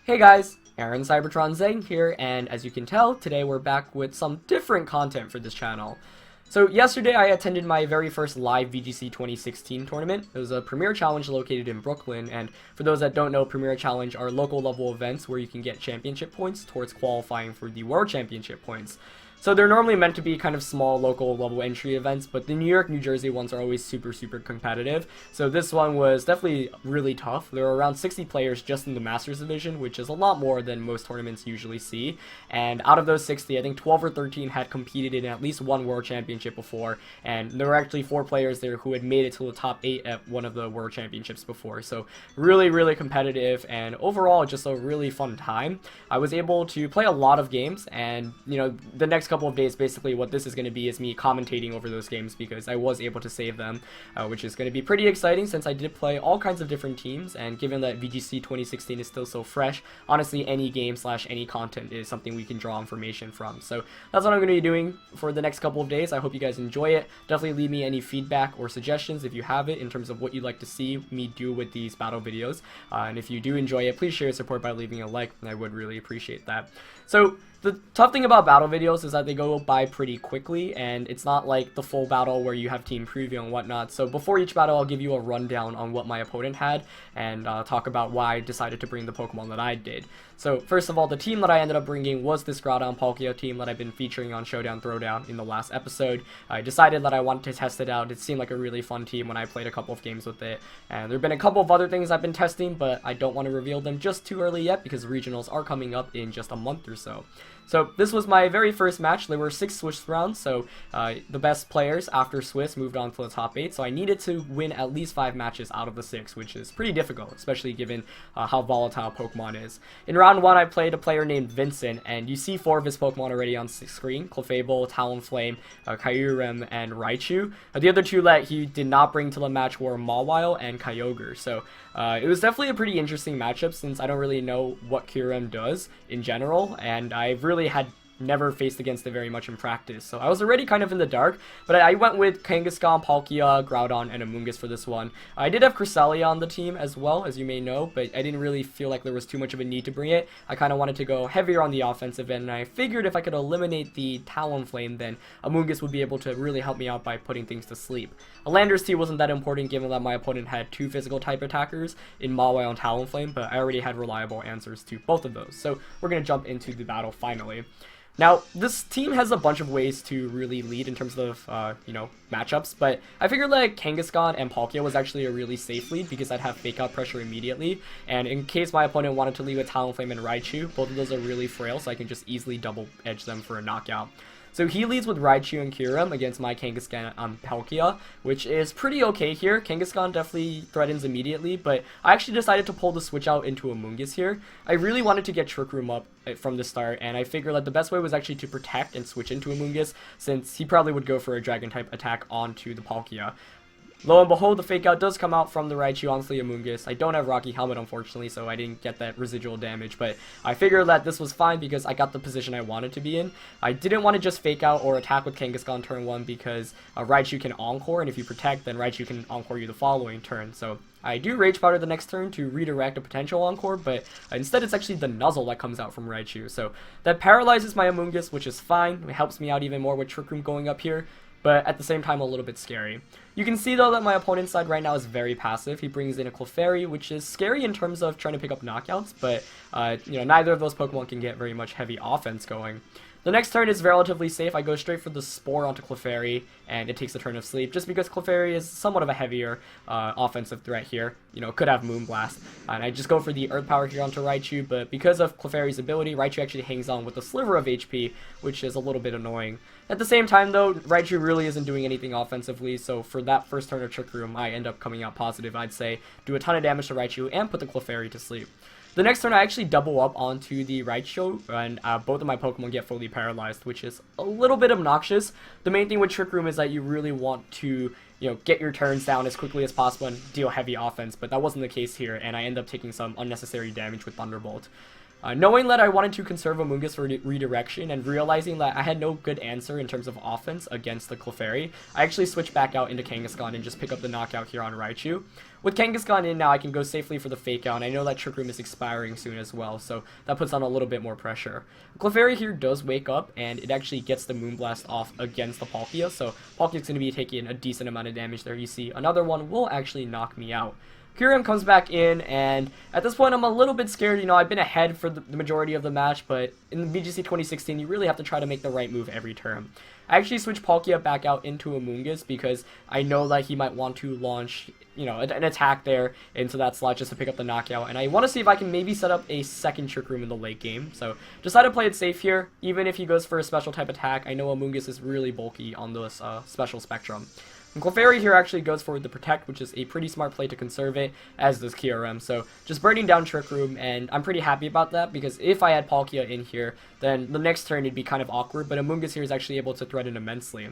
Hey guys, Aaron Cybertron Zeng here, and as you can tell, today we're back with some different content for this channel. So yesterday I attended my very first live VGC 2016 tournament. It was a Premier Challenge located in Brooklyn, and for those that don't know, Premier Challenge are local level events where you can get championship points towards qualifying for the World Championship points. So they're normally meant to be kind of small local level entry events, but the New York, New Jersey ones are always super competitive. So this one was definitely really tough. There were around 60 players just in the Masters division, which is a lot more than most tournaments usually see. And out of those 60, I think 12 or 13 had competed in at least one World Championship before, and there were actually 4 players there who had made it to the top 8 at one of the World Championships before. So really competitive, and overall just a really fun time. I was able to play a lot of games, and the next couple of days, basically what this is going to be is me commentating over those games because I was able to save them, which is going to be pretty exciting since I did play all kinds of different teams, and given that VGC 2016 is still so fresh, honestly any game / any content is something we can draw information from. So that's what I'm going to be doing for the next couple of days. I hope you guys enjoy it. Definitely leave me any feedback or suggestions if you have it in terms of what you'd like to see me do with these battle videos, and if you do enjoy it, please share your support by leaving a like, and I would really appreciate that. So the tough thing about battle videos is that they go by pretty quickly, and it's not like the full battle where you have team preview and whatnot. So before each battle, I'll give you a rundown on what my opponent had, and talk about why I decided to bring the Pokemon that I did. So first of all, the team that I ended up bringing was this Groudon Palkia team that I've been featuring on Showdown Throwdown in the last episode. I decided that I wanted to test it out. It seemed like a really fun team when I played a couple of games with it, and there have been a couple of other things I've been testing, but I don't want to reveal them just too early yet because regionals are coming up in just a month or so. So this was my very first match. There were 6 Swiss rounds, so the best players after Swiss moved on to the top 8, so I needed to win at least 5 matches out of the 6, which is pretty difficult, especially given how volatile Pokemon is. In round 1, I played a player named Vincent, and you see 4 of his Pokemon already on screen: Clefairy, Talonflame, Kyurem, and Raichu. The other 2 that he did not bring to the match were Mawile and Kyogre, so it was definitely a pretty interesting matchup since I don't really know what Kyurem does in general, and I've really had never faced against it very much in practice. So I was already kind of in the dark, but I went with Kangaskhan, Palkia, Groudon, and Amoonguss for this one. I did have Cresselia on the team as well, as you may know, but I didn't really feel like there was too much of a need to bring it. I kind of wanted to go heavier on the offensive end, and I figured if I could eliminate the Talonflame, then Amoonguss would be able to really help me out by putting things to sleep. A Landorus-T wasn't that important given that my opponent had 2 physical type attackers in Mawile and Talonflame, but I already had reliable answers to both of those. So we're going to jump into the battle finally. Now, this team has a bunch of ways to really lead in terms of, matchups, but I figured like Kangaskhan and Palkia was actually a really safe lead because I'd have fake out pressure immediately, and in case my opponent wanted to lead with Talonflame and Raichu, both of those are really frail, so I can just easily double edge them for a knockout. So he leads with Raichu and Kyurem against my Kangaskhan on Palkia, which is pretty okay here. Kangaskhan definitely threatens immediately, but I actually decided to pull the switch out into Amoonguss here. I really wanted to get Trick Room up from the start, and I figured that the best way was actually to protect and switch into Amoonguss, since he probably would go for a Dragon type attack onto the Palkia. Lo and behold, the fake out does come out from the Raichu onto the Amoonguss. I don't have Rocky Helmet, unfortunately, so I didn't get that residual damage, but I figured that this was fine because I got the position I wanted to be in. I didn't want to just fake out or attack with Kangaskhan turn 1 because Raichu can Encore, and if you protect, then Raichu can Encore you the following turn. So I do Rage Powder the next turn to redirect a potential Encore, but instead it's actually the Nuzzle that comes out from Raichu. So that paralyzes my Amoonguss, which is fine. It helps me out even more with Trick Room going up here, but at the same time a little bit scary. You can see though that my opponent's side right now is very passive. He brings in a Clefairy, which is scary in terms of trying to pick up knockouts, but neither of those Pokemon can get very much heavy offense going. The next turn is relatively safe. I go straight for the Spore onto Clefairy, and it takes a turn of sleep, just because Clefairy is somewhat of a heavier offensive threat here. Could have Moonblast. And I just go for the Earth Power here onto Raichu, but because of Clefairy's ability, Raichu actually hangs on with a sliver of HP, which is a little bit annoying. At the same time, though, Raichu really isn't doing anything offensively, so for that first turn of Trick Room, I end up coming out positive. I'd say do a ton of damage to Raichu and put the Clefairy to sleep. The next turn, I actually double up onto the Raichu, and both of my Pokemon get fully paralyzed, which is a little bit obnoxious. The main thing with Trick Room is that you really want to, get your turns down as quickly as possible and deal heavy offense, but that wasn't the case here, and I end up taking some unnecessary damage with Thunderbolt. Knowing that I wanted to conserve Amoonguss for redirection and realizing that I had no good answer in terms of offense against the Clefairy, I actually switched back out into Kangaskhan and just pick up the knockout here on Raichu. With Kangaskhan in now, I can go safely for the Fake Out, and I know that Trick Room is expiring soon as well, so that puts on a little bit more pressure. Clefairy here does wake up, and it actually gets the Moonblast off against the Palkia, so Palkia's going to be taking a decent amount of damage there. You see, another one will actually knock me out. Kyurem comes back in, and at this point I'm a little bit scared. You know, I've been ahead for the majority of the match, but in VGC 2016 you really have to try to make the right move every turn. I actually switched Palkia back out into Amoonguss because I know that he might want to launch, you know, an attack there into that slot just to pick up the knockout, and I want to see if I can maybe set up a second Trick Room in the late game. So decided to play it safe here. Even if he goes for a special type attack, I know Amoonguss is really bulky on this special spectrum. And Clefairy here actually goes for the Protect, which is a pretty smart play to conserve it, as does Kyurem. So just burning down Trick Room, and I'm pretty happy about that, because if I had Palkia in here, then the next turn it'd be kind of awkward, but Amoonguss here is actually able to threaten immensely.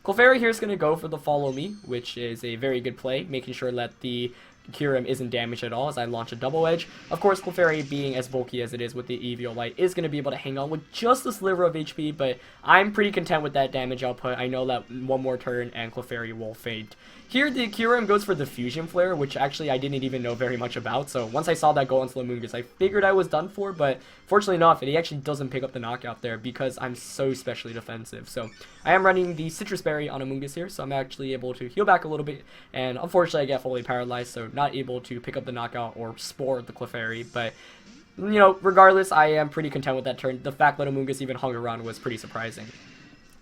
Clefairy here is going to go for the Follow Me, which is a very good play, making sure that the Kyurem isn't damaged at all as I launch a Double Edge. Of course, Clefairy, being as bulky as it is with the Eviolite, is going to be able to hang on with just a sliver of HP, but I'm pretty content with that damage output. I know that one more turn and Clefairy will faint. Here, the Kyurem goes for the Fusion Flare, which actually I didn't even know very much about, so once I saw that go onto Amoonguss, I figured I was done for, but fortunately enough, he actually doesn't pick up the knockout there because I'm so specially defensive. So I am running the Citrus Berry on Amoonguss here, so I'm actually able to heal back a little bit, and unfortunately I get fully paralyzed, so not able to pick up the knockout or spore the Clefairy, but you know, regardless, I am pretty content with that turn. The fact that Amoonguss even hung around was pretty surprising.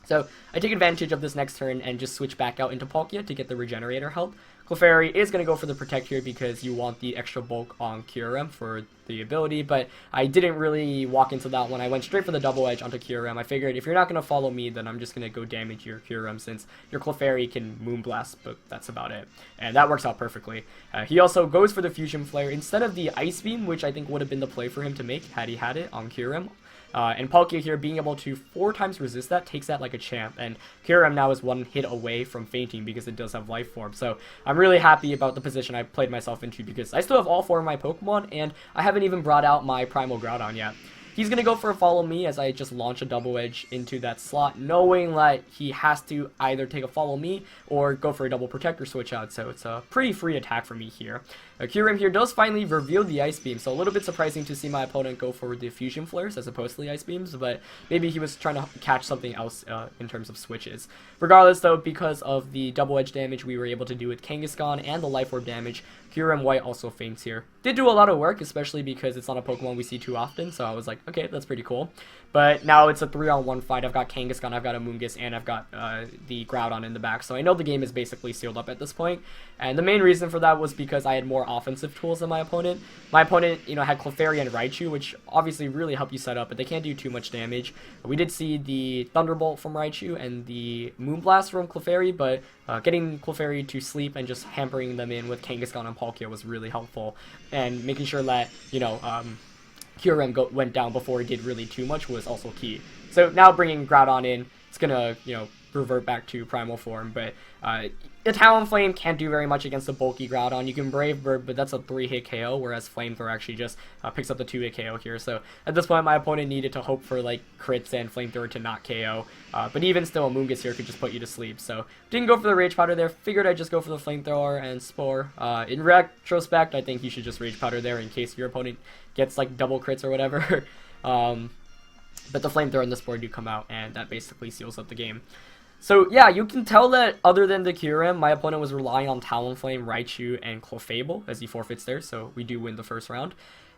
So I take advantage of this next turn and just switch back out into Palkia to get the Regenerator health. Clefairy is going to go for the Protect here because you want the extra bulk on Kyurem for the ability, but I didn't really walk into that one. I went straight for the Double Edge onto Kyurem. I figured if you're not going to follow me, then I'm just going to go damage your Kyurem since your Clefairy can Moonblast, but that's about it. And that works out perfectly. He also goes for the Fusion Flare instead of the Ice Beam, which I think would have been the play for him to make had he had it on Kyurem. And Palkia here being able to 4 times resist that takes that like a champ, and Kyurem now is 1 hit away from fainting because it does have Life Form. So I'm really happy about the position I played myself into because I still have all 4 of my Pokemon, and I haven't even brought out my Primal Groudon yet. He's going to go for a Follow Me as I just launch a Double Edge into that slot, knowing that he has to either take a Follow Me or go for a Double Protect or switch out, so it's a pretty free attack for me here. Kyurem here does finally reveal the Ice Beam, so a little bit surprising to see my opponent go for the Fusion Flares as opposed to the Ice Beams, but maybe he was trying to catch something else in terms of switches. Regardless though, because of the Double Edge damage we were able to do with Kangaskhan and the Life Orb damage, Kyurem White also faints here. Did do a lot of work, especially because it's not a Pokemon we see too often, so I was like, okay, that's pretty cool. But now it's a 3-on-1 fight. I've got Kangaskhan, I've got Amoonguss, and I've got the Groudon in the back, so I know the game is basically sealed up at this point. And the main reason for that was because I had more offensive tools than my opponent. My opponent, you know, had Clefairy and Raichu, which obviously really help you set up, but they can't do too much damage. We did see the Thunderbolt from Raichu and the Moonblast from Clefairy, but getting Clefairy to sleep and just hampering them in with Kangaskhan and Palkia was really helpful. And making sure that, you know, Kyurem went down before he did really too much was also key. So now bringing Groudon in, it's gonna, you know, revert back to primal form, but the Talonflame can't do very much against the bulky Groudon. You can Brave Bird, but that's a 3-hit KO, whereas Flamethrower actually just picks up the 2-hit KO here. So at this point, my opponent needed to hope for like crits and Flamethrower to not KO. But even still, Amoonguss here could just put you to sleep. So didn't go for the Rage Powder there. Figured I'd just go for the Flamethrower and Spore. In retrospect, I think you should just Rage Powder there in case your opponent gets like double crits or whatever. But the Flamethrower and the Spore do come out, and that basically seals up the game. So yeah, you can tell that other than the Kyurem, my opponent was relying on Talonflame, Raichu, and Clefable as he forfeits there, so we do win the first round.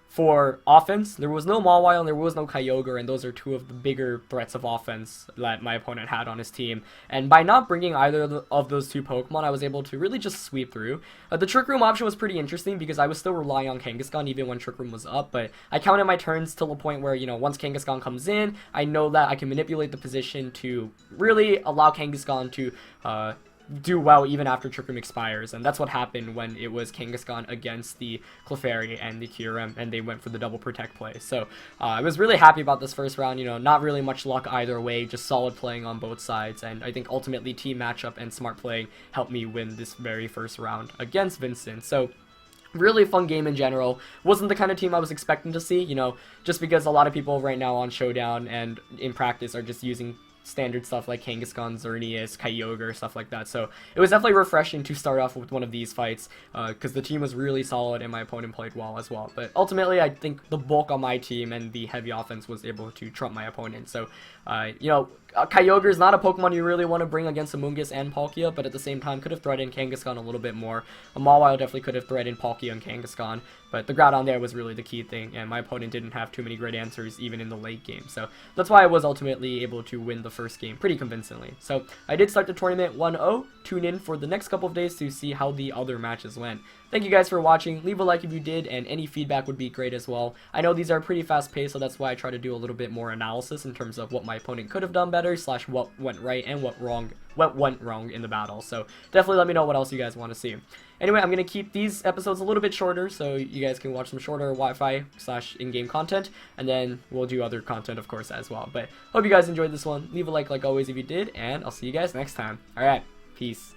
For offense, there was no Mawile and there was no Kyogre, and those are 2 of the bigger threats of offense that my opponent had on his team. And by not bringing either of those 2 Pokemon, I was able to really just sweep through. The Trick Room option was pretty interesting because I was still relying on Kangaskhan even when Trick Room was up, but I counted my turns till the point where, you know, once Kangaskhan comes in, I know that I can manipulate the position to really allow Kangaskhan to do well even after Trick Room expires, and that's what happened when it was Kangaskhan against the Clefairy and the Kyurem, and they went for the double protect play. So I was really happy about this first round. You know, not really much luck either way, just solid playing on both sides, and I think ultimately team matchup and smart playing helped me win this very first round against Vincent. So Really fun game in general. Wasn't the kind of team I was expecting to see, you know, just because a lot of people right now on Showdown and in practice are just using standard stuff like Kangaskhan, Xerneas, Kyogre, stuff like that. So it was definitely refreshing to start off with one of these fights because the team was really solid and my opponent played well as well. But ultimately, I think the bulk on my team and the heavy offense was able to trump my opponent. So, you know, Kyogre is not a Pokemon you really want to bring against Amoonguss and Palkia, but at the same time could have threatened Kangaskhan a little bit more. A Mawile definitely could have threatened Palkia and Kangaskhan, but the Groudon there was really the key thing, and my opponent didn't have too many great answers even in the late game. So that's why I was ultimately able to win the first game pretty convincingly. So I did start the tournament 1-0. Tune in for the next couple of days to see how the other matches went. Thank you guys for watching. Leave a like if you did, and any feedback would be great as well. I know these are pretty fast paced, so that's why I try to do a little bit more analysis in terms of what my opponent could have done better, / what went right and what went wrong in the battle. So definitely let me know what else you guys want to see. Anyway, I'm going to keep these episodes a little bit shorter so you guys can watch some shorter Wi-Fi / in-game content, and then we'll do other content, of course, as well. But hope you guys enjoyed this one. Leave a like always if you did, and I'll see you guys next time. Alright, peace.